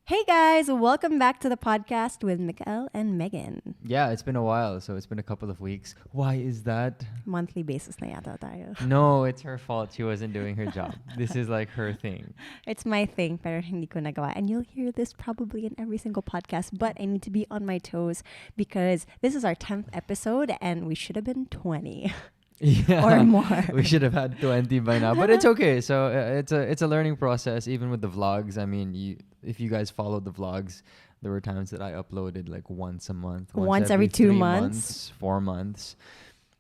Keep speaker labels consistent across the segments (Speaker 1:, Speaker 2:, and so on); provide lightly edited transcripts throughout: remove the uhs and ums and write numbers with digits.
Speaker 1: Hey guys, welcome back to the podcast with Mikael and Megan.
Speaker 2: Yeah, it's been a while, so it's been a couple of weeks. Why is that?
Speaker 1: Monthly basis na yata tayo.
Speaker 2: No, it's her fault. She wasn't doing her job. This is like her thing.
Speaker 1: It's my thing, pero hindi ko nagawa. And you'll hear this probably in every single podcast, but I need to be on my toes because this is our 10th episode and we should have been 20.
Speaker 2: Yeah,
Speaker 1: or more.
Speaker 2: We should have had 20 by now, but it's okay. So it's a learning process, even with the vlogs. I mean, if you guys followed the vlogs, there were times that I uploaded like once a month,
Speaker 1: once every 2
Speaker 2: months, 4 months.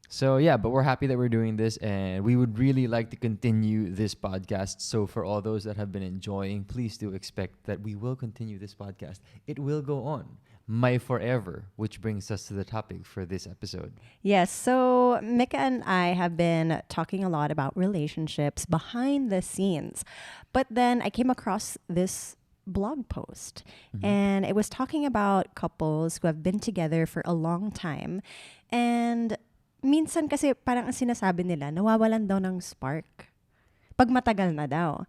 Speaker 2: So yeah, but we're happy that we're doing this, and we would really like to continue this podcast. So for all those that have been enjoying, please do expect that we will continue this podcast. It will go on. My forever, which brings us to the topic for this episode.
Speaker 1: Yes, so Mika and I have been talking a lot about relationships behind the scenes. But then I came across this blog post and it was talking about couples who have been together for a long time. And minsan kasi parang ang sinasabi nila, nawawalan daw ng spark pag matagal na daw.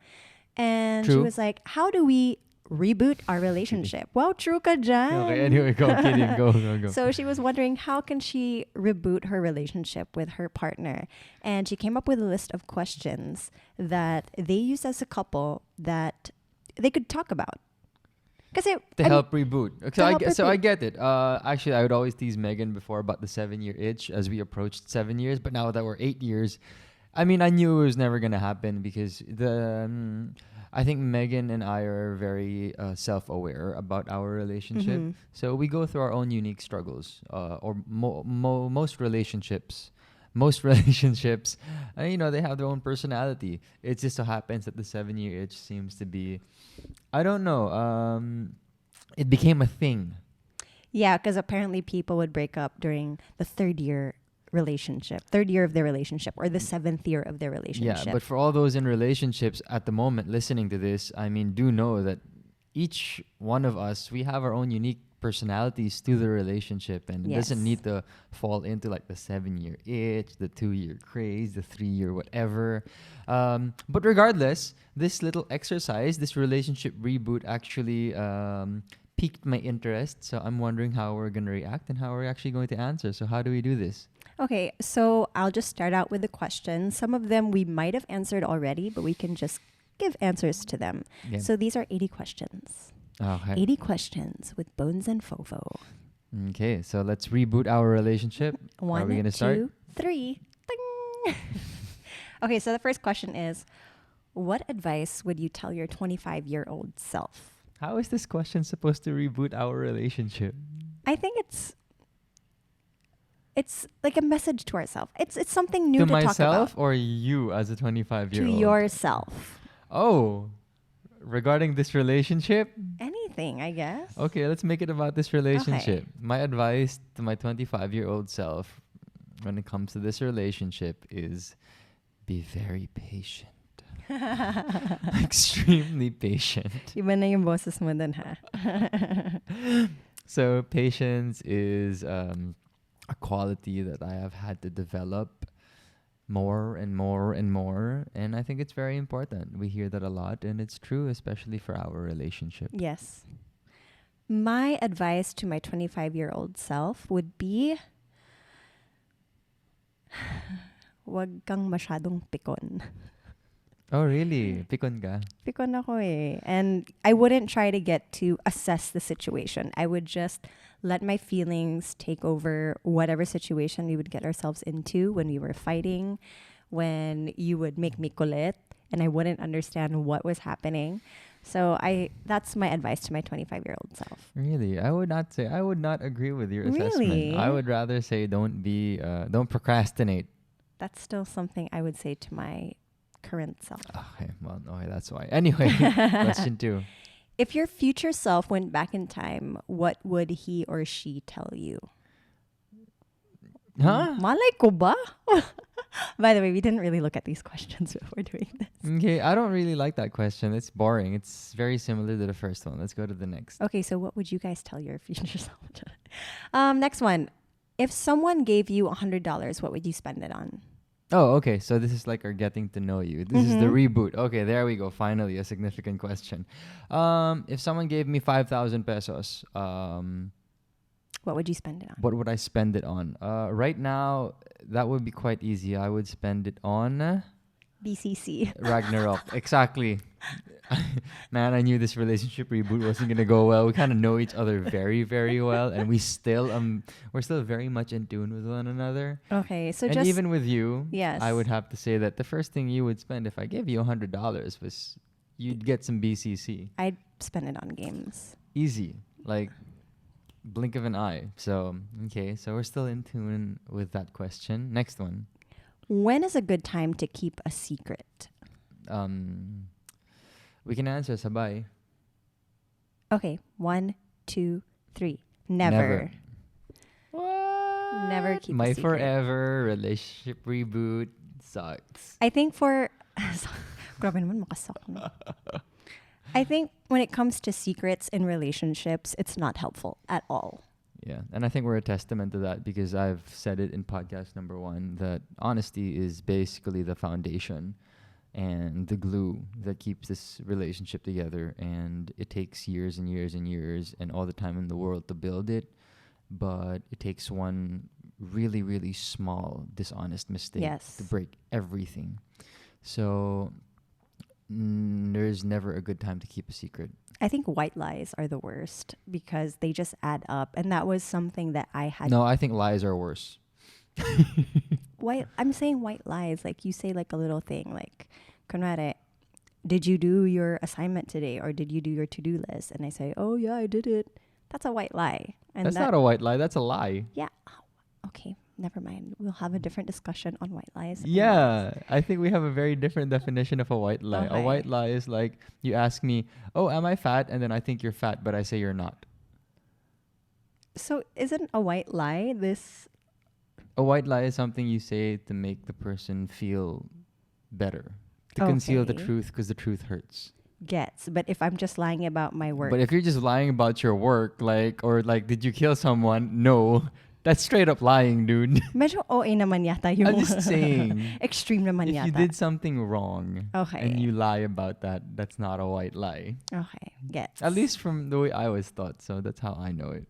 Speaker 1: And she was like, how do we reboot our relationship? Wow, true ka dyan.
Speaker 2: Okay, anyway, go, kidding. Go.
Speaker 1: So she was wondering how can she reboot her relationship with her partner. And she came up with a list of questions that they use as a couple that they could talk about.
Speaker 2: To help reboot. So I get it. Actually, I would always tease Megan before about the 7-year itch as we approached 7 years. But now that we're 8 years, I mean, I knew it was never going to happen because I think Megan and I are very self-aware about our relationship.
Speaker 1: Mm-hmm.
Speaker 2: So we go through our own unique struggles. Most relationships, they have their own personality. It just so happens that the 7-year itch seems to be, I don't know, it became a thing.
Speaker 1: Yeah, because apparently people would break up during the third year of their relationship, or the 7th year of their relationship.
Speaker 2: Yeah, but for all those in relationships at the moment listening to this, I mean, do know that each one of us, we have our own unique personalities to the relationship, and it doesn't need to fall into like the 7-year itch, the 2-year craze, the 3-year whatever. But regardless, this little exercise, this relationship reboot actually piqued my interest. So I'm wondering how we're going to react and how we're actually going to answer. So how do we do this?
Speaker 1: Okay, so I'll just start out with the questions. Some of them we might have answered already, but we can just give answers to them.
Speaker 2: Yeah.
Speaker 1: So these are 80 questions.
Speaker 2: Okay.
Speaker 1: 80 questions with Bones and Fofo.
Speaker 2: Okay, so let's reboot our relationship.
Speaker 1: One,
Speaker 2: are we going to start?
Speaker 1: 2, 3. Ding! Okay, so the first question is, what advice would you tell your 25-year-old self?
Speaker 2: How is this question supposed to reboot our relationship?
Speaker 1: I think it's like a message to ourselves. It's something new to talk about.
Speaker 2: To myself or you as a 25-year-old?
Speaker 1: To yourself.
Speaker 2: Oh, regarding this relationship?
Speaker 1: Anything, I guess.
Speaker 2: Okay, let's make it about this relationship.
Speaker 1: Okay.
Speaker 2: My advice to my 25-year-old self when it comes to this relationship is be very patient. Extremely patient.
Speaker 1: Iba na yung boses mo dun, ha?
Speaker 2: So patience is a quality that I have had to develop more and more and more, and I think it's very important. We hear that a lot, and it's true, especially for our relationship.
Speaker 1: Yes. My advice to my 25-year-old self would be, wag kang masyadong pikon.
Speaker 2: Oh, really? Pikon ka?
Speaker 1: Pikon ako eh. And I wouldn't try to get to assess the situation. I would just let my feelings take over whatever situation we would get ourselves into when we were fighting, when you would make me kulit, and I wouldn't understand what was happening. So that's my advice to my 25-year-old self.
Speaker 2: Really? I would not agree with your assessment.
Speaker 1: Really?
Speaker 2: I would rather say don't procrastinate.
Speaker 1: That's still something I would say to my current self.
Speaker 2: Okay, well, okay, that's why. Anyway, question 2.
Speaker 1: If your future self went back in time, what would he or she tell you?
Speaker 2: Huh?
Speaker 1: Malay ko ba? By the way, we didn't really look at these questions before doing this.
Speaker 2: Okay, I don't really like that question. It's boring. It's very similar to the first one. Let's go to the next.
Speaker 1: Okay, so what would you guys tell your future self? Next one. If someone gave you $100, what would you spend it on?
Speaker 2: Oh, okay. So this is like our getting to know you. This is the reboot. Okay, there we go. Finally, a significant question. If someone gave me 5,000 pesos,
Speaker 1: what would you spend it on?
Speaker 2: what would I spend it on? Right now, that would be quite easy. I would spend it on
Speaker 1: BCC.
Speaker 2: Ragnarok. Exactly. Man, I knew this relationship reboot wasn't gonna go well. We kind of know each other very, very well, and we're still very much in tune with one another.
Speaker 1: Okay, so
Speaker 2: And
Speaker 1: just
Speaker 2: even with you,
Speaker 1: yes,
Speaker 2: I would have to say that the first thing you would spend if I gave you $100 was you'd get some BCC.
Speaker 1: I'd spend it on games.
Speaker 2: Easy, like blink of an eye. So okay, so we're still in tune with that question. Next one.
Speaker 1: When is a good time to keep a secret?
Speaker 2: We can answer sabay.
Speaker 1: Okay, 1, 2, 3. Never.
Speaker 2: What?
Speaker 1: Never keep a
Speaker 2: My
Speaker 1: secret.
Speaker 2: forever relationship reboot sucks.
Speaker 1: I think for grabe naman makasak na. I think when it comes to secrets in relationships, it's not helpful at all.
Speaker 2: Yeah, and I think we're a testament to that because I've said it in podcast number 1 that honesty is basically the foundation and the glue that keeps this relationship together. And it takes years and years and years and all the time in the world to build it. But it takes one really, really small dishonest mistake to break everything. So there's never a good time to keep a secret.
Speaker 1: I think white lies are the worst because they just add up. And that was something that I had.
Speaker 2: No, I think lies are worse.
Speaker 1: I'm saying white lies. Like you say like a little thing like, kunwari, did you do your assignment today or did you do your to-do list? And I say, oh yeah, I did it. That's a white lie. And
Speaker 2: that's not a white lie. That's a lie.
Speaker 1: Yeah. Okay. Never mind. We'll have a different discussion on white lies.
Speaker 2: Yeah. I think we have a very different definition of a white lie.
Speaker 1: Okay.
Speaker 2: A white lie is like you ask me, oh, am I fat? And then I think you're fat, but I say you're not.
Speaker 1: So isn't a white lie this?
Speaker 2: A white lie is something you say to make the person feel better. To conceal the truth because the truth hurts.
Speaker 1: But if I'm just lying about my work.
Speaker 2: But if you're just lying about your work, did you kill someone? No. That's straight up lying, dude.
Speaker 1: Medyo OA naman yata yung
Speaker 2: I'm just saying.
Speaker 1: Extreme naman
Speaker 2: if
Speaker 1: yata.
Speaker 2: you did something wrong and you lie about that, that's not a white lie.
Speaker 1: Okay, gets.
Speaker 2: At least from the way I was taught, so that's how I know it.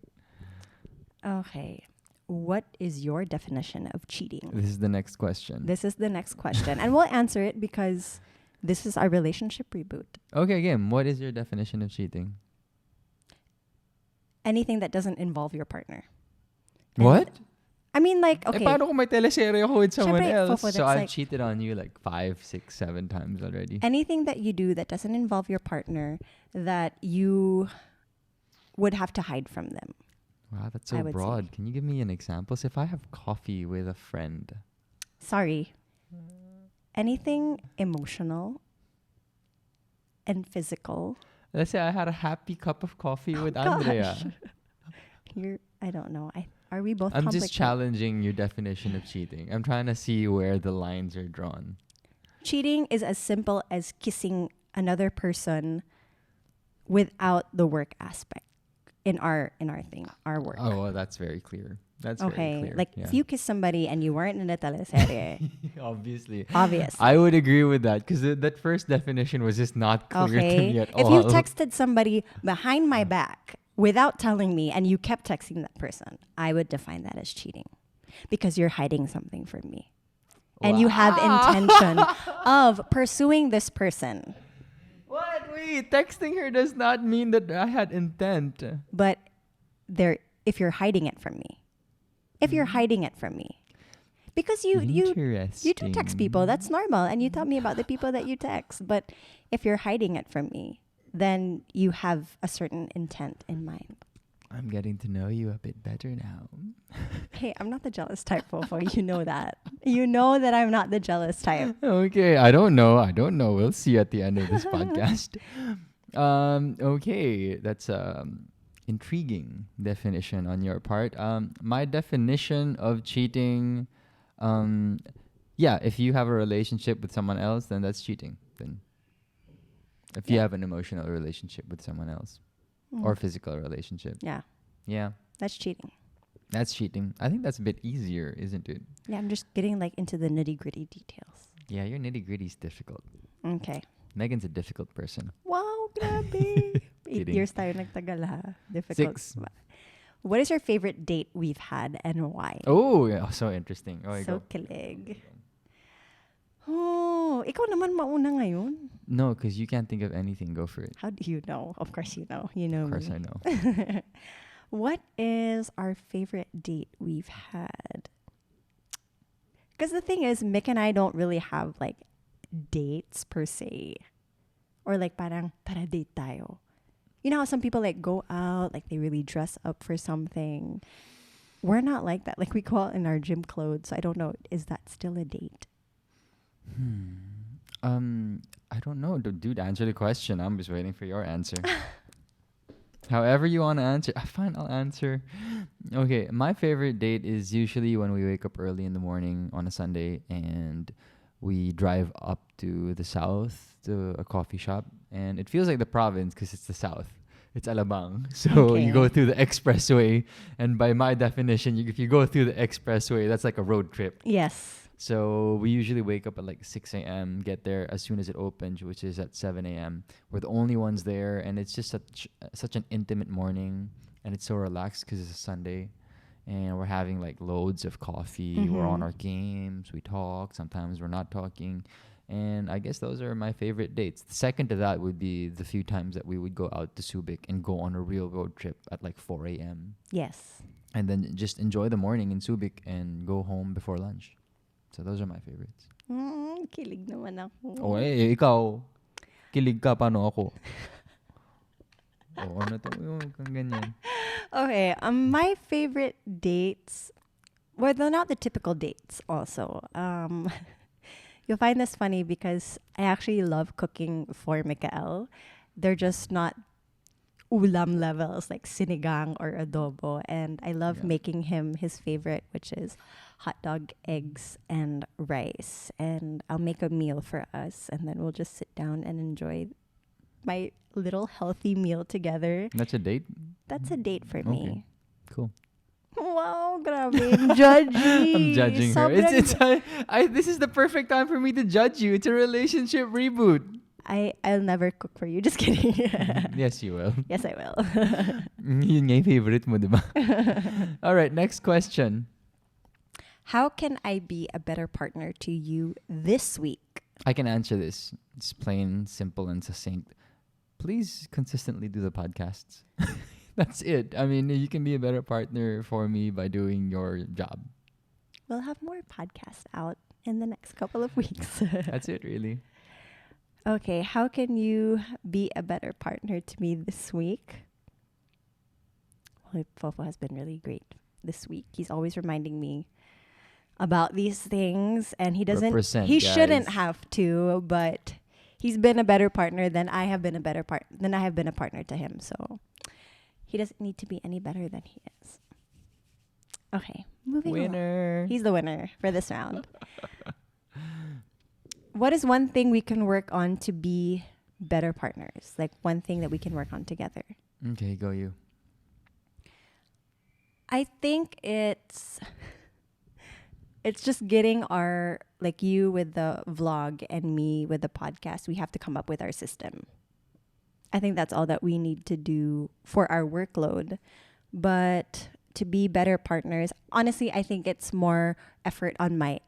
Speaker 1: Okay. What is your definition of cheating?
Speaker 2: This is the next question.
Speaker 1: And we'll answer it because this is our relationship reboot.
Speaker 2: Okay, again, what is your definition of cheating?
Speaker 1: Anything that doesn't involve your partner.
Speaker 2: What?
Speaker 1: I mean, like, okay.
Speaker 2: Paano kung may teleserye ako with someone else?
Speaker 1: Fofo,
Speaker 2: so I've
Speaker 1: like
Speaker 2: cheated on you like 5, 6, 7 times already.
Speaker 1: Anything that you do that doesn't involve your partner that you would have to hide from them.
Speaker 2: Wow, that's so broad. Can you give me an example? So if I have coffee with a friend.
Speaker 1: Sorry. Anything emotional and physical.
Speaker 2: Let's say I had a happy cup of coffee with Andrea.
Speaker 1: I don't know. Are we both
Speaker 2: I'm just challenging your definition of cheating. I'm trying to see where the lines are drawn.
Speaker 1: Cheating is as simple as kissing another person without the work aspect in our work.
Speaker 2: Oh, well, that's very clear. That's very clear.
Speaker 1: Like if you kiss somebody and you weren't in a teleserye.
Speaker 2: Obviously.
Speaker 1: Obviously.
Speaker 2: I would agree with that because that first definition was just not clear to me at all.
Speaker 1: If you texted somebody behind my back without telling me and you kept texting that person, I would define that as cheating because you're hiding something from me. And you have intention of pursuing this person.
Speaker 2: What? Wait, texting her does not mean that I had intent.
Speaker 1: But if you're hiding it from me. Because you do text people, that's normal. And you tell me about the people that you text. But if you're hiding it from me, then you have a certain intent in mind.
Speaker 2: I'm getting to know you a bit better now.
Speaker 1: Hey, I'm not the jealous type, Fofo. You know that. You know that I'm not the jealous type.
Speaker 2: Okay, I don't know. We'll see at the end of this podcast. Okay, that's intriguing definition on your part. My definition of cheating, if you have a relationship with someone else, then that's cheating. Then if you have an emotional relationship with someone else or physical relationship.
Speaker 1: Yeah.
Speaker 2: Yeah.
Speaker 1: That's cheating.
Speaker 2: That's cheating. I think that's a bit easier, isn't it?
Speaker 1: Yeah, I'm just getting like into the nitty-gritty details.
Speaker 2: Yeah, your nitty-gritty is difficult.
Speaker 1: Okay.
Speaker 2: Megan's a difficult person.
Speaker 1: Wow, grabe. 8
Speaker 2: Kidding.
Speaker 1: years tayo nagtagal ha. Difficult.
Speaker 2: 6.
Speaker 1: What is your favorite date we've had and why?
Speaker 2: Oh, yeah, so interesting. Oh,
Speaker 1: So
Speaker 2: go.
Speaker 1: kilig. Oh, ikaw naman mauna ngayon.
Speaker 2: No, because you can't think of anything. Go for it.
Speaker 1: How do you know? Of course you know. You know
Speaker 2: Of course
Speaker 1: me.
Speaker 2: I know.
Speaker 1: What is our favorite date we've had? Because the thing is, Mick and I don't really have like dates per se. Or like parang, tara date tayo. You know how some people like go out, like they really dress up for something. We're not like that. Like we go out in our gym clothes. I don't know. Is that still a date?
Speaker 2: I don't know. Dude, answer the question. I'm just waiting for your answer. However you want to answer. Fine, I'll answer. Okay, my favorite date is usually when we wake up early in the morning on a Sunday and we drive up to the south to a coffee shop. And it feels like the province because it's the south. It's Alabang. So you go through the expressway. And by my definition, if you go through the expressway, that's like a road trip.
Speaker 1: Yes.
Speaker 2: So we usually wake up at like 6 a.m., get there as soon as it opens, which is at 7 a.m. We're the only ones there, and it's just such an intimate morning, and it's so relaxed because it's a Sunday, and we're having like loads of coffee.
Speaker 1: Mm-hmm.
Speaker 2: We're on our games. We talk. Sometimes we're not talking. And I guess those are my favorite dates. The second to that would be the few times that we would go out to Subic and go on a real road trip at like 4 a.m.
Speaker 1: Yes.
Speaker 2: And then just enjoy the morning in Subic and go home before lunch. So those are my favorites.
Speaker 1: Kilig naman ako.
Speaker 2: Oh, ikaw. Kilig ka, paano ako? Oh, ano to? Kang ganyan.
Speaker 1: Okay, my favorite dates, well, they're not the typical dates also. You'll find this funny because I actually love cooking for Mikael. They're just not ulam levels like sinigang or adobo. And I love making him his favorite, which is hot dog, eggs, and rice. And I'll make a meal for us. And then we'll just sit down and enjoy my little healthy meal together.
Speaker 2: That's a date?
Speaker 1: That's a date for me.
Speaker 2: Cool.
Speaker 1: Wow, grabe. I'm judgy.
Speaker 2: I'm judging her. This is the perfect time for me to judge you. It's a relationship reboot.
Speaker 1: I'll never cook for you. Just kidding.
Speaker 2: Yes, you will.
Speaker 1: Yes, I will.
Speaker 2: Yun nga yung favorite mo, diba? All right, next question.
Speaker 1: How can I be a better partner to you this week?
Speaker 2: I can answer this. It's plain, simple, and succinct. Please consistently do the podcasts. That's it. I mean, you can be a better partner for me by doing your job.
Speaker 1: We'll have more podcasts out in the next couple of weeks.
Speaker 2: That's it, really.
Speaker 1: Okay, how can you be a better partner to me this week? Well, Fofo has been really great this week. He's always reminding me about these things, and he doesn't. He shouldn't have to, but he's been a better partner than I have been a partner to him. So he doesn't need to be any better than he is. Okay, moving on.
Speaker 2: Winner.
Speaker 1: He's the winner for this round. What is one thing we can work on to be better partners? Like one thing that we can work on together.
Speaker 2: Okay, go you.
Speaker 1: I think it's just getting our, like you with the vlog and me with the podcast, we have to come up with our system. I think that's all that we need to do for our workload. But to be better partners, honestly, I think it's more effort on my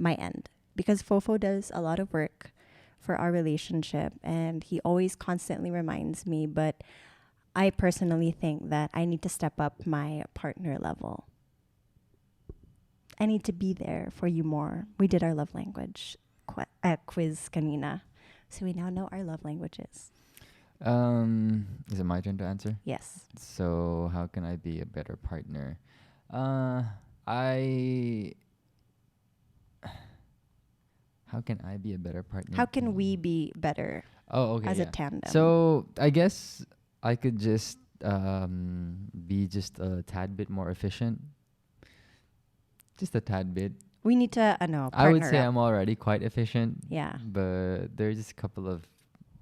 Speaker 1: end. Because Fofo does a lot of work for our relationship and he always constantly reminds me, but I personally think that I need to step up my partner level. I need to be there for you more. We did our love language quiz kanina. So we now know our love languages.
Speaker 2: Is it my turn to answer?
Speaker 1: Yes.
Speaker 2: So how can I be a better partner? How can I be a better partner?
Speaker 1: How can we be better as a tandem?
Speaker 2: So I guess I could just be just a tad bit more efficient. Just a tad bit.
Speaker 1: We need to,
Speaker 2: I would say
Speaker 1: up.
Speaker 2: I'm already quite efficient.
Speaker 1: Yeah.
Speaker 2: But there's just a couple of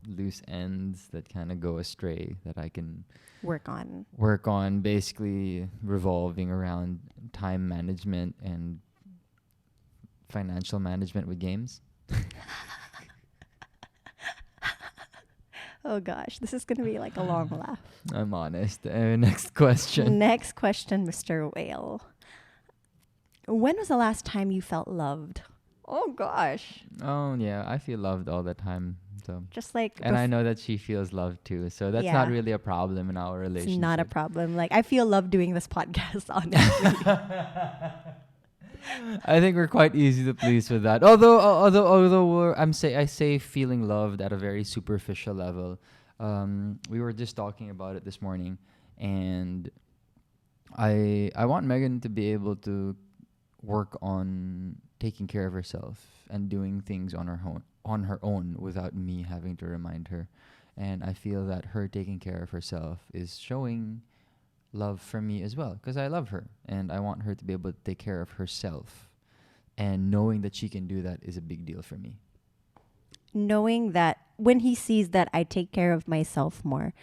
Speaker 2: loose ends that kind of go astray that I can
Speaker 1: work on.
Speaker 2: Basically revolving around time management and financial management with games.
Speaker 1: Oh gosh, this is going to be like a long laugh.
Speaker 2: I'm honest. Next question.
Speaker 1: Next question, Mr. Whale. When was the last time you felt loved? Oh gosh.
Speaker 2: Oh yeah, I feel loved all the time. So
Speaker 1: just like,
Speaker 2: and I know that she feels loved too. So that's not really a problem in our relationship.
Speaker 1: It's not a problem. Like I feel loved doing this podcast, honestly.
Speaker 2: I think we're quite easy to please with that. Although I say feeling loved at a very superficial level. We were just talking about it this morning, and I want Megan to be able to work on taking care of herself and doing things on her own without me having to remind her. And I feel that her taking care of herself is showing love for me as well, because I love her and I want her to be able to take care of herself, and knowing that she can do that is a big deal for me.
Speaker 1: Knowing that when he sees that I take care of myself more,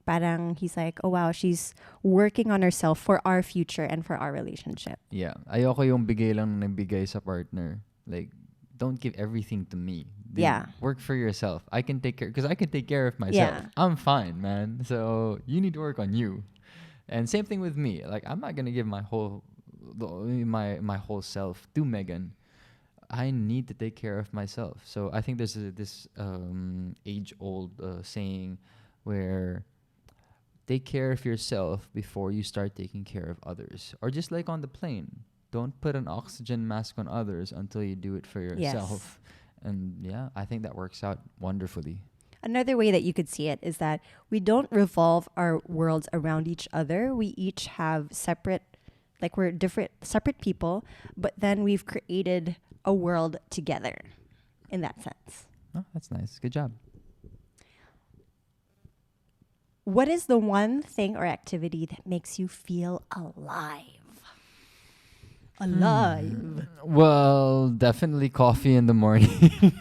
Speaker 1: parang he's like, oh wow, she's working on herself for our future and for our relationship.
Speaker 2: Yeah, ayoko yung bigay lang ng bigay sa partner. Like, don't give everything to me. Work for yourself. I can take care, because I can take care of myself. Yeah. I'm fine, man. So you need to work on you. And same thing with me. Like, I'm not gonna give my whole self to Megan. I need to take care of myself. So I think there's this age-old saying where take care of yourself before you start taking care of others. Or just like on the plane, don't put an oxygen mask on others until you do it for yourself. Yes. And yeah, I think that works out wonderfully.
Speaker 1: Another way that you could see it is that we don't revolve our worlds around each other. We each have separate, like we're different, separate people, but then we've created a world together in that sense.
Speaker 2: Oh, that's nice. Good job.
Speaker 1: What is the one thing or activity that makes you feel alive?
Speaker 2: Well, definitely coffee in the morning.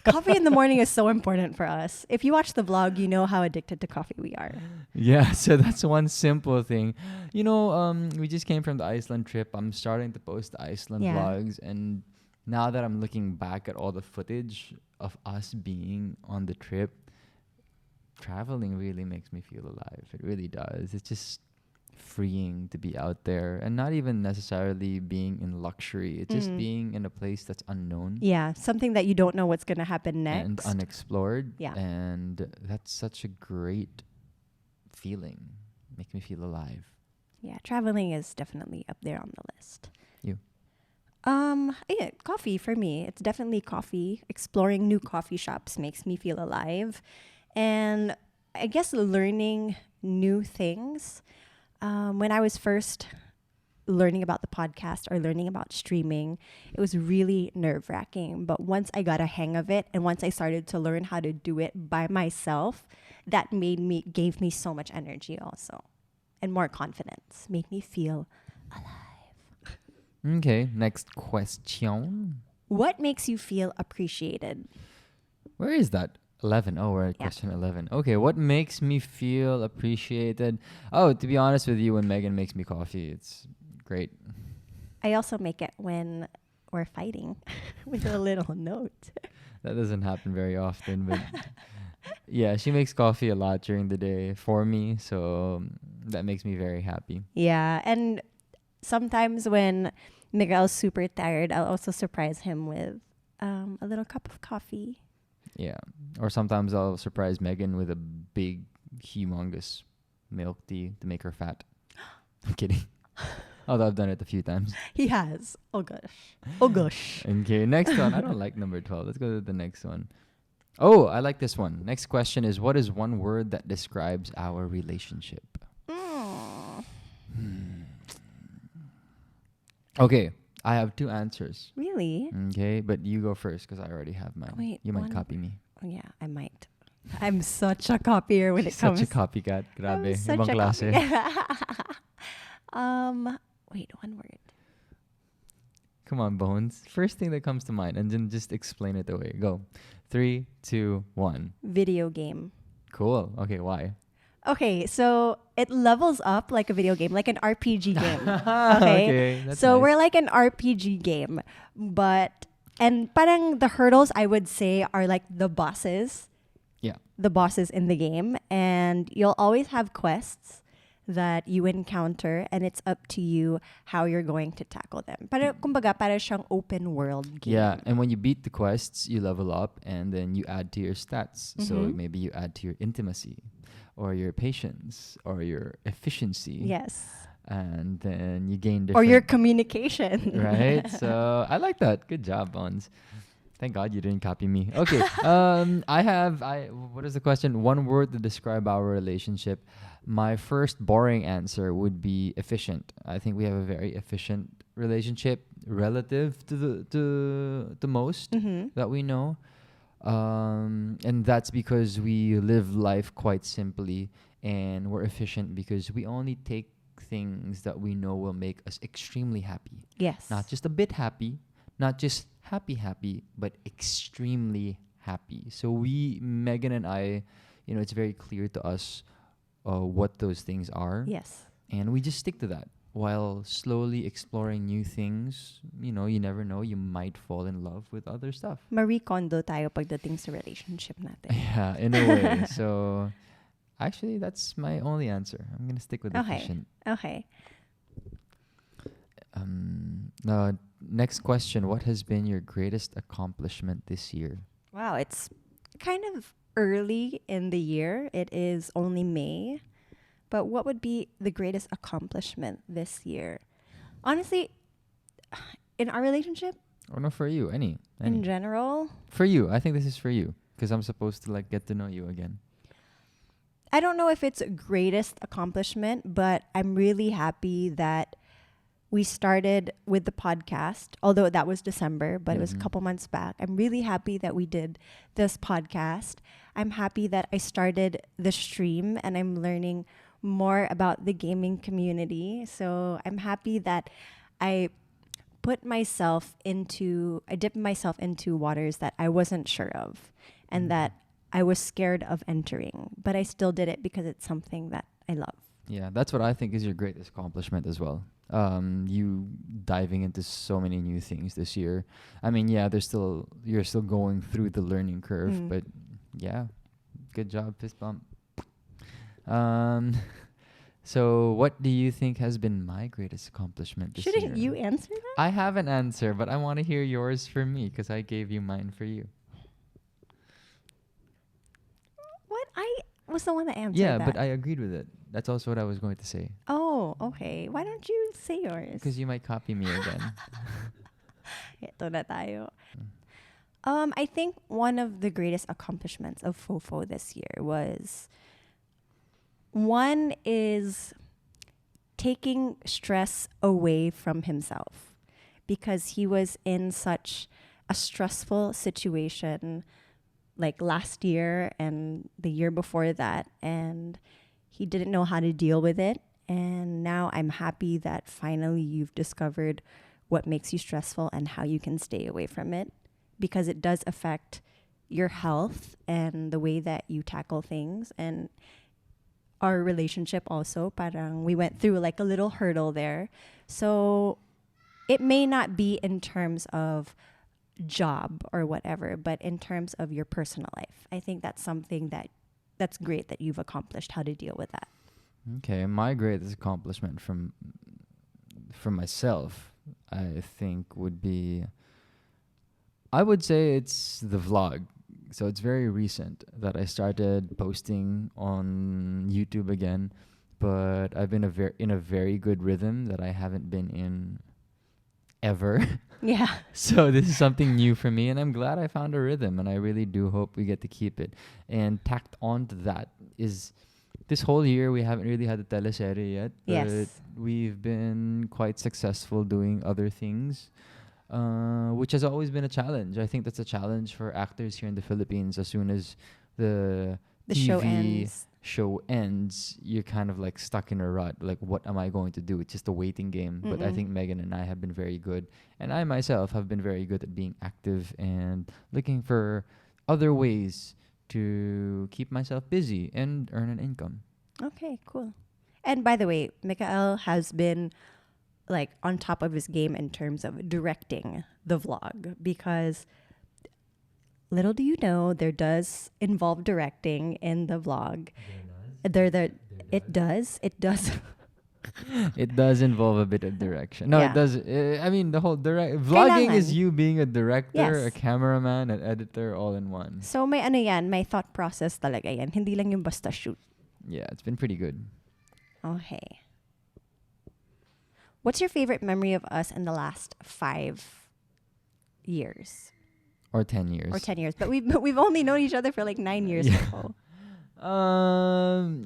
Speaker 1: Coffee in the morning is so important for us. If you watch the vlog, you know how addicted to coffee we are.
Speaker 2: Yeah, so that's one simple thing. You know, we just came from the Iceland trip. I'm starting to post the Iceland vlogs, and now that I'm looking back at all the footage of us being on the trip, traveling really makes me feel alive. It really does. It's just freeing to be out there, and not even necessarily being in luxury. It's just being in a place that's unknown.
Speaker 1: Yeah, something that you don't know what's going to happen next.
Speaker 2: And unexplored.
Speaker 1: Yeah.
Speaker 2: And that's such a great feeling. Makes me feel alive.
Speaker 1: Yeah, traveling is definitely up there on the list.
Speaker 2: You?
Speaker 1: Yeah, coffee for me. It's definitely coffee. Exploring new coffee shops makes me feel alive. And I guess learning new things. When I was first learning about the podcast or learning about streaming, it was really nerve-wracking. But once I got a hang of it, and once I started to learn how to do it by myself, that gave me so much energy also, and more confidence. Made me feel alive.
Speaker 2: Okay, next question.
Speaker 1: What makes you feel appreciated?
Speaker 2: Where is that? 11. Oh, we're at question 11. Okay, what makes me feel appreciated? Oh, to be honest with you, when Megan makes me coffee, it's great.
Speaker 1: I also make it when we're fighting with a little note.
Speaker 2: That doesn't happen very often, but yeah, she makes coffee a lot during the day for me, so that makes me very happy.
Speaker 1: Yeah, and sometimes when Mikael's super tired, I'll also surprise him with a little cup of coffee.
Speaker 2: Yeah. Or sometimes I'll surprise Megan with a big, humongous milk tea to make her fat. I'm kidding. Although I've done it a few times.
Speaker 1: He has. Oh, gosh. Oh, gosh.
Speaker 2: Okay, next one. I don't like number 12. Let's go to the next one. Oh, I like this one. Next question is, what is one word that describes our relationship? Okay. I have two answers.
Speaker 1: Really?
Speaker 2: Okay, but you go first because I already have mine.
Speaker 1: Wait,
Speaker 2: you might copy me.
Speaker 1: Oh, yeah, I might. I'm such a copier when it comes.
Speaker 2: Such a copycat. Grabe. Ibang klase.
Speaker 1: Wait, one word.
Speaker 2: Come on, Bones. First thing that comes to mind, and then just explain it away. Go. 3, 2, 1.
Speaker 1: Video game.
Speaker 2: Cool. Okay, why?
Speaker 1: Okay, so it levels up like a video game, like an RPG game.
Speaker 2: Okay, that's
Speaker 1: so
Speaker 2: nice.
Speaker 1: we're like an RPG game, and parang the hurdles I would say are like the bosses.
Speaker 2: Yeah.
Speaker 1: The bosses in the game, and you'll always have quests that you encounter, and it's up to you how you're going to tackle them. Kumbaga, para siyang open world game.
Speaker 2: Yeah, and when you beat the quests, you level up, and then you add to your stats. So maybe you add to your intimacy, or your patience, or your efficiency.
Speaker 1: Yes.
Speaker 2: And then you gain different...
Speaker 1: Or your communication.
Speaker 2: Right? So I like that. Good job, Bonds. Thank God you didn't copy me. Okay. What is the question? One word to describe our relationship. My first boring answer would be efficient. I think we have a very efficient relationship relative to the most that we know. And that's because we live life quite simply, and we're efficient because we only take things that we know will make us extremely happy.
Speaker 1: Yes.
Speaker 2: Not just a bit happy, not just happy, but extremely happy. So Megan and I, it's very clear to us what those things are.
Speaker 1: Yes.
Speaker 2: And we just stick to that while slowly exploring new things. You never know, you might fall in love with other stuff.
Speaker 1: Marie Kondo tayo pagdating sa relationship natin.
Speaker 2: Yeah, in a way. So actually, that's my only answer. I'm going to stick with efficient.
Speaker 1: Okay.
Speaker 2: Next question. What has been your greatest accomplishment this year?
Speaker 1: Wow, it's kind of early in the year. It is only May. But what would be the greatest accomplishment this year? Honestly, in our relationship?
Speaker 2: Or no, for you. Any.
Speaker 1: In general?
Speaker 2: For you. I think this is for you. Because I'm supposed to get to know you again.
Speaker 1: I don't know if it's greatest accomplishment, but I'm really happy that we started with the podcast, although that was December, but it was a couple months back. I'm really happy that we did this podcast. I'm happy that I started the stream and I'm learning more about the gaming community. So I'm happy that I dipped myself into waters that I wasn't sure of and that I was scared of entering, but I still did it because it's something that I love.
Speaker 2: Yeah, that's what I think is your greatest accomplishment as well. You diving into so many new things this year. I mean, yeah, you're still going through the learning curve, but yeah, good job, fist bump. So what do you think has been my greatest accomplishment this year?
Speaker 1: Shouldn't you answer that?
Speaker 2: I have an answer, but I want to hear yours for me because I gave you mine for you.
Speaker 1: What? I was the one that answered
Speaker 2: that. Yeah,
Speaker 1: but
Speaker 2: I agreed with it. That's also what I was going to say.
Speaker 1: Oh, okay. Why don't you say yours?
Speaker 2: Because you might copy me again.
Speaker 1: Ito na tayo. I think one of the greatest accomplishments of Fofo this year was taking stress away from himself because he was in such a stressful situation like last year and the year before that, and he didn't know how to deal with it. And now I'm happy that finally you've discovered what makes you stressful and how you can stay away from it, because it does affect your health and the way that you tackle things. And our relationship also, parang we went through like a little hurdle there. So it may not be in terms of job or whatever, but in terms of your personal life. I think that's something that's great that you've accomplished, how to deal with that.
Speaker 2: Okay, my greatest accomplishment from myself, I think I would say it's the vlog. So it's very recent that I started posting on YouTube again, but I've been in a very good rhythm that I haven't been in ever.
Speaker 1: Yeah.
Speaker 2: So this is something new for me, and I'm glad I found a rhythm, and I really do hope we get to keep it. And tacked on to that is this whole year we haven't really had a teleserye yet, but
Speaker 1: yes,
Speaker 2: we've been quite successful doing other things, which has always been a challenge. I think that's a challenge for actors here in the Philippines. As soon as the
Speaker 1: show
Speaker 2: show ends, you're kind of like stuck in a rut. Like, what am I going to do? It's just a waiting game. But I think Megan and I have been very good, and I myself have been very good at being active and looking for other ways to keep myself busy and earn an income.
Speaker 1: Okay, cool. And by the way, Mikael has been like on top of his game in terms of directing the vlog, because little do you know, there does involve directing in the vlog. It does.
Speaker 2: It does involve a bit of direction. No,
Speaker 1: Yeah.
Speaker 2: it does. I mean, the whole vlogging is
Speaker 1: Kailangan.
Speaker 2: you being a director, a
Speaker 1: Yes.
Speaker 2: cameraman, an editor, all in one.
Speaker 1: So may ano yan, may thought process talaga yan. Hindi lang yung basta shoot.
Speaker 2: Yeah, it's been pretty good.
Speaker 1: Okay. What's your favorite memory of us in the last 5 years?
Speaker 2: Or 10 years.
Speaker 1: Or 10 years. But we've only known each other for like 9 years.
Speaker 2: Yeah.
Speaker 1: So.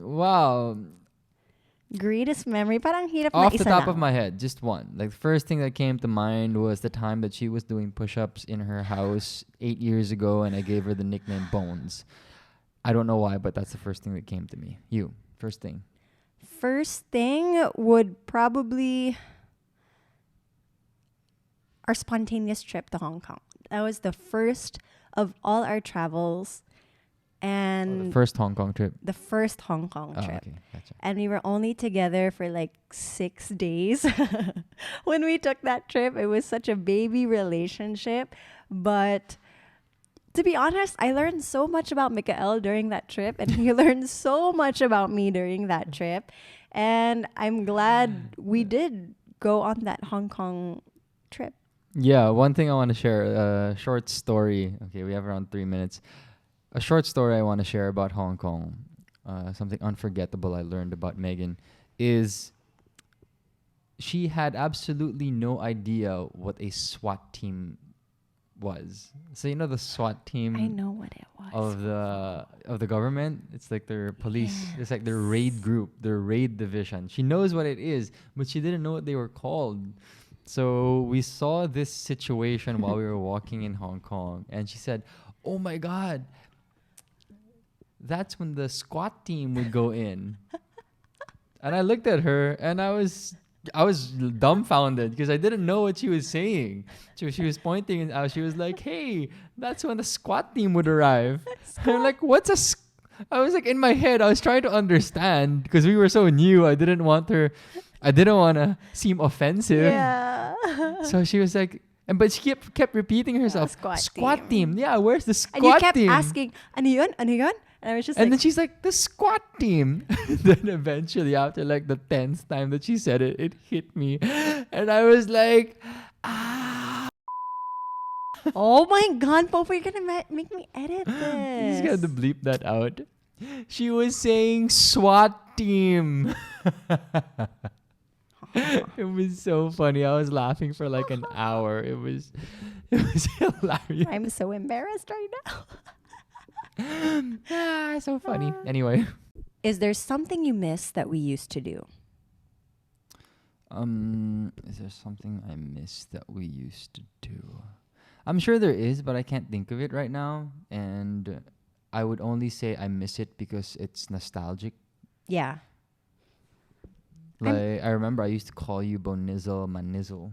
Speaker 2: Wow.
Speaker 1: Greatest memory, parang hirap na
Speaker 2: Off the
Speaker 1: isa
Speaker 2: top
Speaker 1: lang.
Speaker 2: of my head, just one. Like, the first thing that came to mind was the time that she was doing push-ups in her house 8 years ago, and I gave her the nickname Bones. I don't know why, but that's the first thing that came to me. You, first thing.
Speaker 1: First thing would probably our spontaneous trip to Hong Kong. That was the first of all our travels, and
Speaker 2: The first Hong Kong trip.
Speaker 1: the first Hong Kong
Speaker 2: Oh,
Speaker 1: trip.
Speaker 2: okay. Gotcha.
Speaker 1: And we were only together for like 6 days. When we took that trip, it was such a baby relationship. But to be honest, I learned so much about Mikael during that trip, and he learned so much about me during that trip. And I'm glad we did go on that Hong Kong trip.
Speaker 2: Yeah, one thing I want to share, a short story. Okay, we have around 3 minutes. A short story I want to share about Hong Kong, something unforgettable I learned about Megan, is she had absolutely no idea what a SWAT team was. So you know the SWAT team
Speaker 1: I know what it was.
Speaker 2: of the government. It's like their police. It's like their raid group, their raid division. She knows what it is, but she didn't know what they were called. So we saw this situation while we were walking in Hong Kong, and she said, "Oh my God, that's when the squat team would go in." And I looked at her, and I was dumbfounded because I didn't know what she was saying. So she was pointing and out. She was like, "Hey, that's when the squat team would arrive." I'm like, "What's a?" I was like, in my head, I was trying to understand because we were so new. I didn't want to seem offensive.
Speaker 1: Yeah.
Speaker 2: So she was like, but she kept repeating herself,
Speaker 1: squat team.
Speaker 2: Yeah, where's the squat
Speaker 1: And you kept
Speaker 2: team?
Speaker 1: asking, ano yun? Ano yun? And I was just
Speaker 2: And
Speaker 1: like,
Speaker 2: then she's like, the squat team. Then eventually, after like the 10th time that she said it, it hit me. And I was like,
Speaker 1: oh my God, Popo, you're going to make me edit
Speaker 2: you just
Speaker 1: this.
Speaker 2: got to bleep that out. She was saying SWAT team. It was so funny. I was laughing for like an hour. It was hilarious.
Speaker 1: I'm so embarrassed right now.
Speaker 2: So funny. Anyway.
Speaker 1: Is there something you miss that we used to do?
Speaker 2: Is there something I miss that we used to do? I'm sure there is, but I can't think of it right now. And I would only say I miss it because it's nostalgic.
Speaker 1: Yeah.
Speaker 2: Like, I remember I used to call you Bonizzle Manizzle.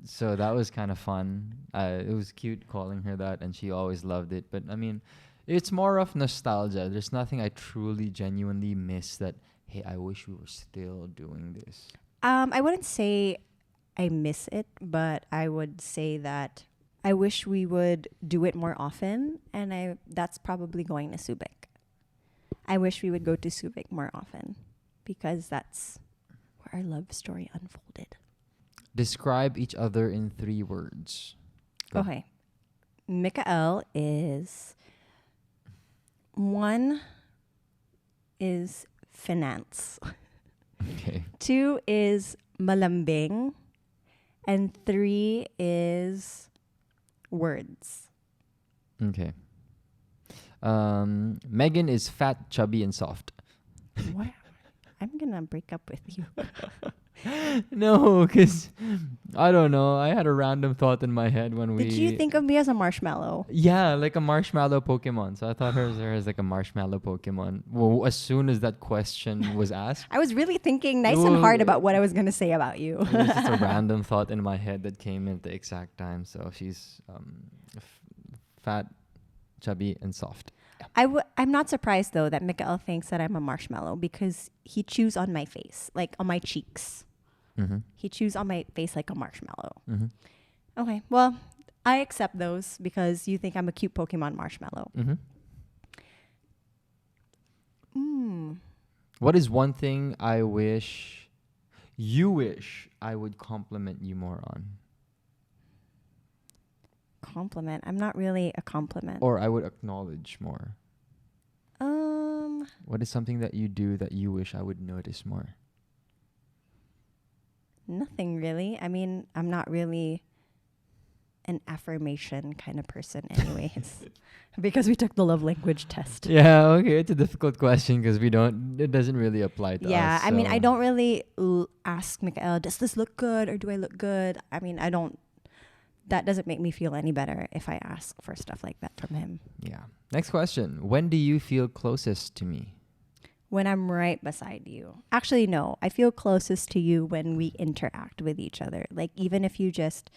Speaker 2: So that was kind of fun. It was cute calling her that, and she always loved it. But I mean, it's more of nostalgia. There's nothing I truly, genuinely miss that, hey, I wish we were still doing this.
Speaker 1: I wouldn't say I miss it, but I would say that I wish we would do it more often, and that's probably going to Subic. I wish we would go to Subic more often because that's where our love story unfolded.
Speaker 2: Describe each other in 3 words. Go.
Speaker 1: Okay. Mikael is 1 is finance.
Speaker 2: Okay.
Speaker 1: 2 is malambing. And 3 is words.
Speaker 2: Okay. Megan is fat, chubby, and soft.
Speaker 1: What? I'm going to break up with you.
Speaker 2: No, because I don't know. I had a random thought in my head when we.
Speaker 1: Did you think of me as a marshmallow?
Speaker 2: Yeah, like a marshmallow Pokemon. So I thought her as like a marshmallow Pokemon. Well, as soon as that question was asked,
Speaker 1: I was really thinking nice and hard about what I was going to say about you.
Speaker 2: it was just a random thought in my head that came in at the exact time. So she's fat, chubby, and soft.
Speaker 1: I'm not surprised though that Mikael thinks that I'm a marshmallow because he chews on my face, like on my cheeks.
Speaker 2: Mm-hmm.
Speaker 1: He chews on my face like a marshmallow.
Speaker 2: Mm-hmm.
Speaker 1: Okay, well, I accept those because you think I'm a cute Pokemon marshmallow.
Speaker 2: Mm-hmm. What is one thing you wish I would compliment you more on?
Speaker 1: Compliment? I'm not really a compliment.
Speaker 2: Or I would acknowledge more. What is something that you do that you wish I would notice more?
Speaker 1: Nothing really. I mean, I'm not really an affirmation kind of person anyways. Because we took the love language test.
Speaker 2: Yeah, okay. It's a difficult question because it doesn't really apply to us.
Speaker 1: Yeah, I mean, I don't really ask Mikael, does this look good or do I look good? I mean, that doesn't make me feel any better if I ask for stuff like that from him.
Speaker 2: Yeah. Next question. When do you feel closest to me?
Speaker 1: When I'm right beside you. Actually, no. I feel closest to you when we interact with each other. Like, even if you just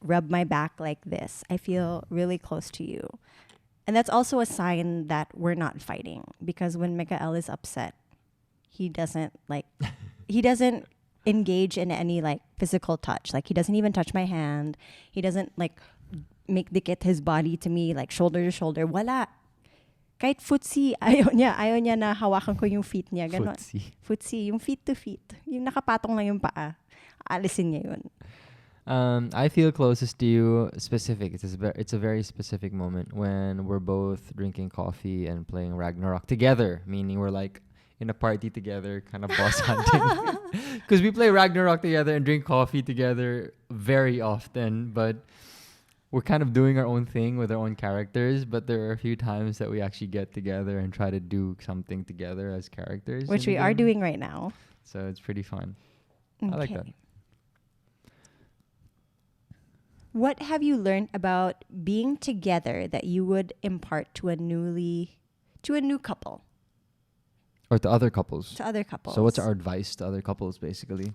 Speaker 1: rub my back like this, I feel really close to you. And that's also a sign that we're not fighting. Because when Mikael is upset, he doesn't engage in any like physical touch. Like, he doesn't even touch my hand. He doesn't like make dikit his body to me, like shoulder to shoulder. Wala. Kahit footsie, ayaw niya na hawakan ko yung feet niya. Ganon. Footsie, yung feet to feet. Yung nakapatong lang yung paa. Alisin niya yun.
Speaker 2: I feel closest to you specific. It's a very specific moment when we're both drinking coffee and playing Ragnarok together. Meaning we're like in a party together, kind of boss hunting. Because we play Ragnarok together and drink coffee together very often. But we're kind of doing our own thing with our own characters, but there are a few times that we actually get together and try to do something together as characters.
Speaker 1: Which we are doing right now.
Speaker 2: So it's pretty fun.
Speaker 1: Okay.
Speaker 2: I like that.
Speaker 1: What have you learned about being together that you would impart to a new couple?
Speaker 2: Or to other couples.
Speaker 1: To other couples.
Speaker 2: So what's our advice to other couples, basically?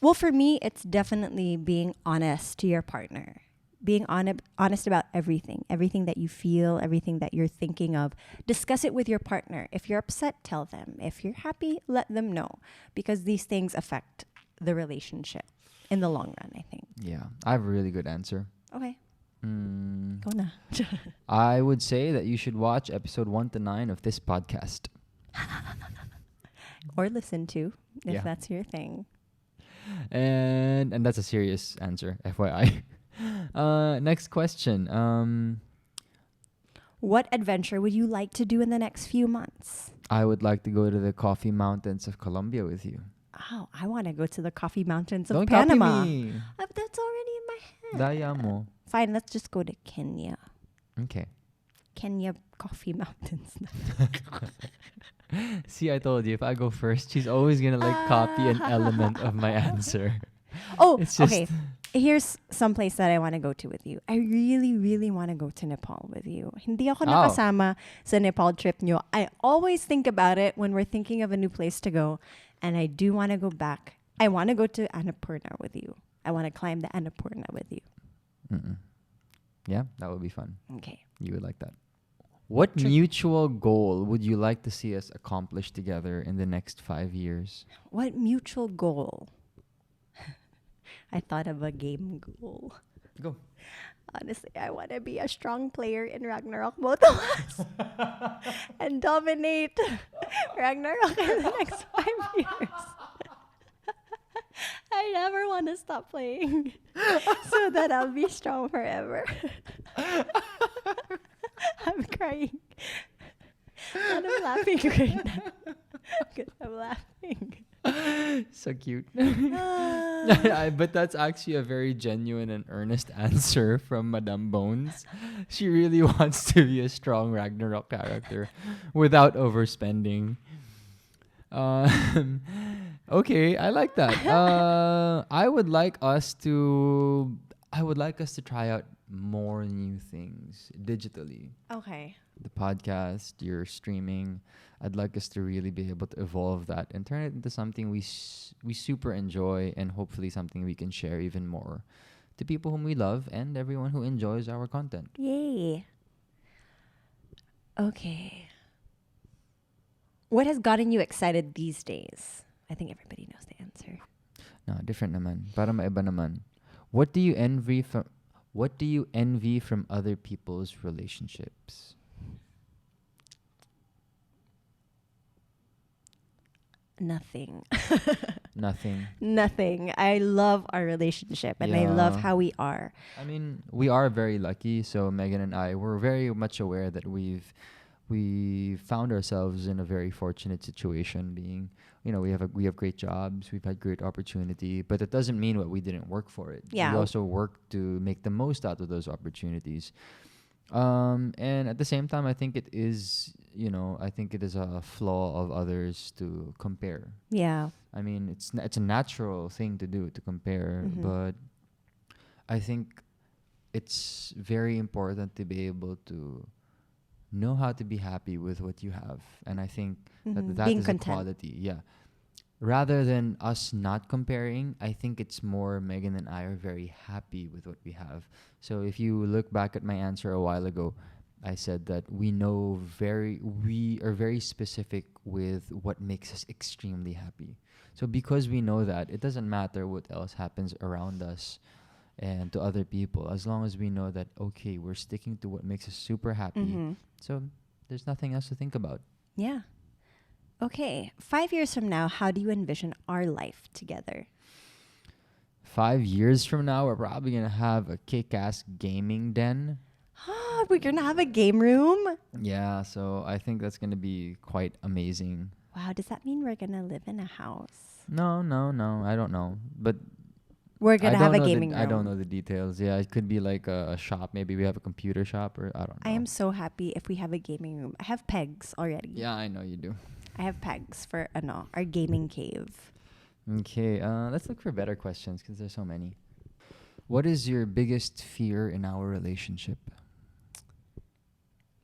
Speaker 1: Well, for me, it's definitely being honest to your partner. Being honest about everything that you feel, everything that you're thinking of. Discuss it with your partner. If you're upset, tell them. If you're happy, let them know. Because these things affect the relationship in the long run, I think.
Speaker 2: Yeah, I have a really good answer.
Speaker 1: Okay. Go na.
Speaker 2: I would say that you should watch episode 1 to 9 of this podcast.
Speaker 1: Or listen to, if that's your thing.
Speaker 2: And that's a serious answer, FYI. Next question.
Speaker 1: What adventure would you like to do in the next few months?
Speaker 2: I would like to go to the coffee mountains of Colombia with you.
Speaker 1: Oh, I want to go to the coffee mountains of
Speaker 2: Don't
Speaker 1: Panama.
Speaker 2: Copy me.
Speaker 1: That's already in my head.
Speaker 2: Daya mo.
Speaker 1: Fine, let's just go to Kenya.
Speaker 2: Okay.
Speaker 1: Kenya coffee mountains.
Speaker 2: See, I told you, if I go first, she's always going to copy an element of my answer.
Speaker 1: Oh, okay. Here's some place that I want to go to with you. I really, really want to go to Nepal with you. Hindi ako nakasama sa Nepal trip nyo. I always think about it when we're thinking of a new place to go. And I do want to go back. I want to go to Annapurna with you. I want to climb the Annapurna with you.
Speaker 2: Yeah, that would be fun.
Speaker 1: Okay.
Speaker 2: You would like that. What mutual goal would you like to see us accomplish together in the next 5 years?
Speaker 1: What mutual goal? I thought of a game goal.
Speaker 2: Go.
Speaker 1: Honestly, I want to be a strong player in Ragnarok, both of us. And dominate Ragnarok in the next 5 years. I never want to stop playing so that I'll be strong forever. I'm crying. And I'm laughing right now. Because I'm laughing.
Speaker 2: So cute. But that's actually a very genuine and earnest answer from Madame Bones. She really wants to be a strong Ragnarok character without overspending. Okay, I like that. I would like us to. I would like us to try out more new things digitally.
Speaker 1: Okay.
Speaker 2: The podcast, your streaming. I'd like us to really be able to evolve that and turn it into something we super enjoy, and hopefully something we can share even more to people whom we love and everyone who enjoys our content.
Speaker 1: Yay. Okay. What has gotten you excited these days? I think everybody knows the answer.
Speaker 2: No, different naman. Para maiba naman. What do you envy from other people's relationships?
Speaker 1: Nothing.
Speaker 2: Nothing.
Speaker 1: Nothing. I love our relationship and I love how we are.
Speaker 2: I mean, we are very lucky. So Megan and I were very much aware that we found ourselves in a very fortunate situation, being, we have great jobs, we've had great opportunity, but it doesn't mean that we didn't work for it.
Speaker 1: Yeah.
Speaker 2: We also work to make the most out of those opportunities. And at the same time, I think it is a flaw of others to compare.
Speaker 1: Yeah.
Speaker 2: I mean, it's a natural thing to do, to compare, but I think it's very important to be able to know how to be happy with what you have. And I think that
Speaker 1: Being
Speaker 2: is
Speaker 1: content.
Speaker 2: a quality. Yeah. Rather than us not comparing, I think it's more Megan and I are very happy with what we have. So if you look back at my answer a while ago, I said that we are very specific with what makes us extremely happy. So because we know that, it doesn't matter what else happens around us and to other people, as long as we know that, okay, we're sticking to what makes us super happy. So there's nothing else to think about.
Speaker 1: Yeah. Okay. 5 years from now, how do you envision our life together?
Speaker 2: 5 years from now, we're probably going to have a kick-ass gaming den.
Speaker 1: We're going to have a game room?
Speaker 2: Yeah, so I think that's going to be quite amazing.
Speaker 1: Wow, does that mean we're going to live in a house?
Speaker 2: No, I don't know. But
Speaker 1: we're going to have a gaming room.
Speaker 2: I don't know the details. Yeah, it could be like a shop. Maybe we have a computer shop, or I don't know.
Speaker 1: I am so happy if we have a gaming room. I have pegs already.
Speaker 2: Yeah, I know you do.
Speaker 1: I have pegs for our gaming cave.
Speaker 2: Okay, let's look for better questions because there's so many. What is your biggest fear in our relationship?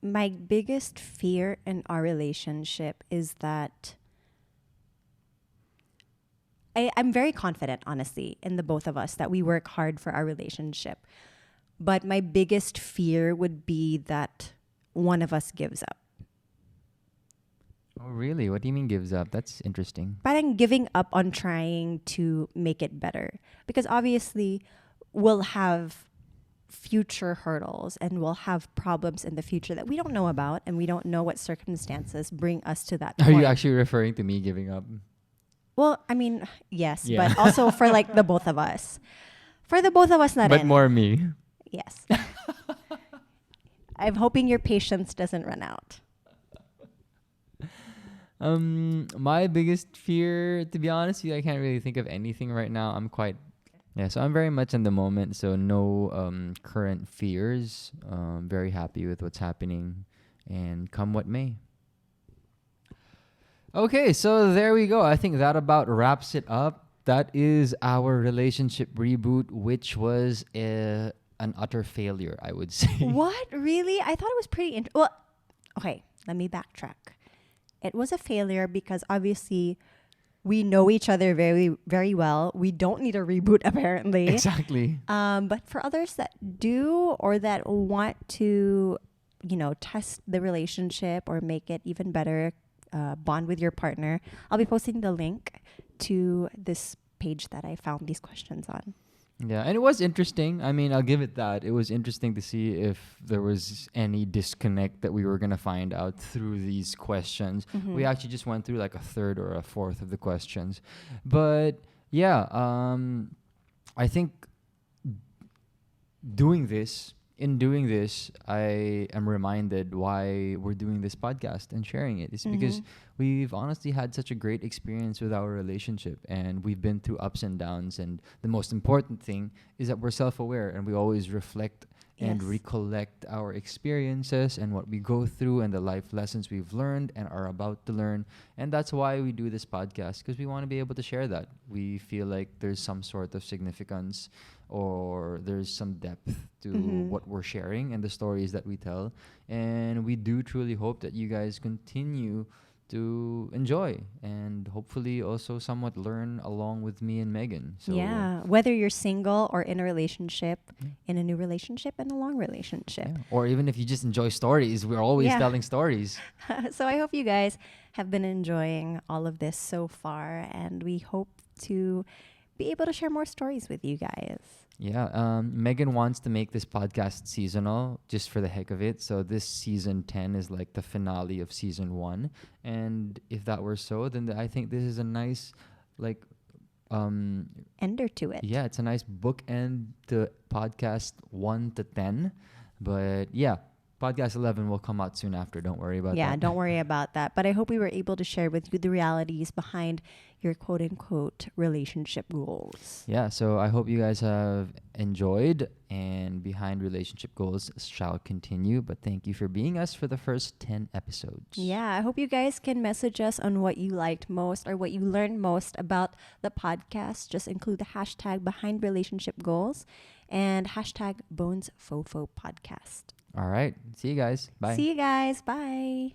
Speaker 1: My biggest fear in our relationship is that I'm very confident, honestly, in the both of us that we work hard for our relationship. But my biggest fear would be that one of us gives up.
Speaker 2: Oh, really? What do you mean gives up? That's interesting.
Speaker 1: Parang giving up on trying to make it better. Because obviously, we'll have future hurdles and we'll have problems in the future that we don't know about, and we don't know what circumstances bring us to that point.
Speaker 2: Are you actually referring to me giving up?
Speaker 1: Well, I mean, yes,
Speaker 2: Yeah.
Speaker 1: but also for like the both of us. For the both of us, not
Speaker 2: But more me.
Speaker 1: Yes. I'm hoping your patience doesn't run out.
Speaker 2: My biggest fear, to be honest with you, I can't really think of anything right now. So I'm very much in the moment. So no current fears. Very happy with what's happening, and come what may. Okay, so there we go. I think that about wraps it up. That is our relationship reboot, which was an utter failure, I would say.
Speaker 1: What? Really? I thought it was pretty interesting. Well, okay, let me backtrack. It was a failure because obviously we know each other very, very well. We don't need a reboot, apparently.
Speaker 2: Exactly.
Speaker 1: But for others that do, or that want to, test the relationship or make it even better, bond with your partner, I'll be posting the link to this page that I found these questions on.
Speaker 2: Yeah, and it was interesting. I mean, I'll give it that. It was interesting to see if there was any disconnect that we were going to find out through these questions. We actually just went through like a third or a fourth of the questions. But yeah, I think in doing this, I am reminded why we're doing this podcast and sharing it. It's because we've honestly had such a great experience with our relationship, and we've been through ups and downs. And the most important thing is that we're self-aware and we always reflect and recollect our experiences and what we go through and the life lessons we've learned and are about to learn. And that's why we do this podcast, because we want to be able to share that. We feel like there's some sort of significance or there's some depth to what we're sharing and the stories that we tell. And we do truly hope that you guys continue to enjoy and hopefully also somewhat learn along with me and Megan. So
Speaker 1: yeah, whether you're single or in a relationship, in a new relationship, and a long relationship.
Speaker 2: Yeah. Or even if you just enjoy stories, we're always telling stories.
Speaker 1: So I hope you guys have been enjoying all of this so far, and we hope to be able to share more stories with you guys.
Speaker 2: Yeah, Megan wants to make this podcast seasonal just for the heck of it. So this season 10 is like the finale of season 1. And if that were so, then I think this is a nice like
Speaker 1: ender to it.
Speaker 2: Yeah, it's a nice bookend to podcast 1 to 10. But yeah, podcast 11 will come out soon after. Don't worry about that.
Speaker 1: Yeah, don't worry about that. But I hope we were able to share with you the realities behind your quote-unquote relationship goals.
Speaker 2: Yeah, so I hope you guys have enjoyed, and Behind Relationship Goals shall continue. But thank you for being us for the first 10 episodes.
Speaker 1: Yeah, I hope you guys can message us on what you liked most or what you learned most about the podcast. Just include the hashtag Behind Relationship Goals and hashtag BonesFofo Podcast.
Speaker 2: All right. See you guys. Bye.
Speaker 1: See you guys. Bye.